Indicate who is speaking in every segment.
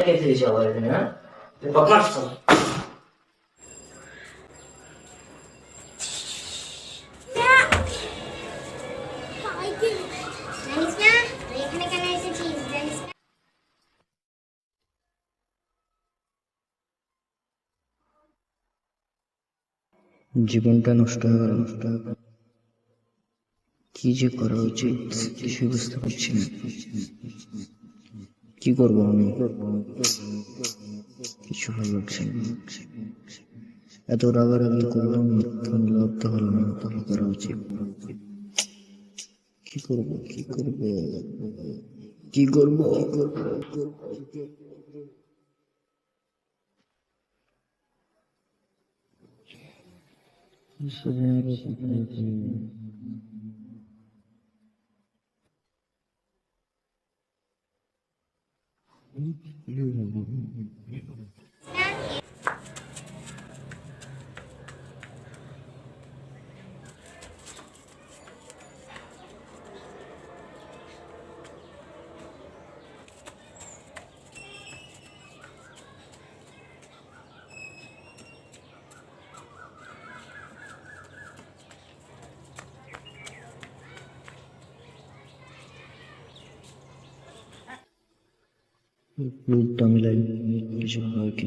Speaker 1: খেতে দিয়েছে আবার এখানে, হ্যাঁ? তুই বদমাশ তো।
Speaker 2: জীবনটা নষ্ট হয়ে গেল। কি যে করা উচিত কিছুই বুঝতে পারছি না। কি করবো আমি? কিছু ভালো লাগছে না। এত রাগারাগি করলাম, ফোন লাগতে হলো না। কি করা উচিত? কি করবো? কি করবো? মুখটা মিলাই কিছু হয় কি?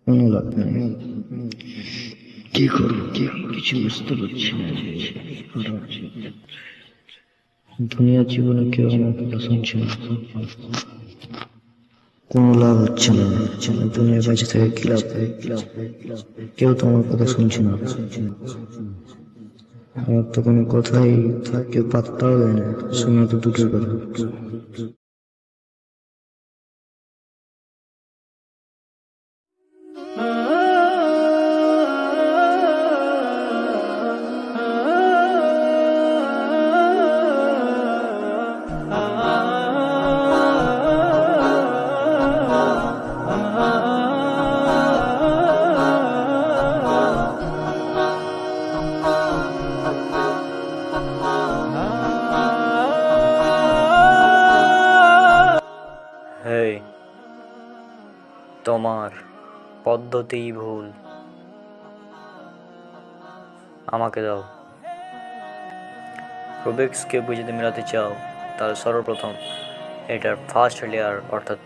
Speaker 2: কোনো লাভ নেই। কি করবো? কিছু বুঝতে পারছি না। কি করা উচিত? দুনিয়ার জীবনে কেউ আমার কথা শুনছে না। কোনো লাভ হচ্ছে না। দুনিয়ার কাছে থেকে কি লাভ? কেউ তো আমার কথা শুনছে না। আমার তো কোনো কথাই কেউ পাত্তাও দেয় না। শোনা তো দূরের কথা।
Speaker 3: হেই, তোমার পদ্ধতিই ভুল। আমাকে দাও। রুবিক্স কিউব যদি মেলাতে চাও তাহলে সর্বপ্রথম এটার ফার্স্ট লেয়ার অর্থাৎ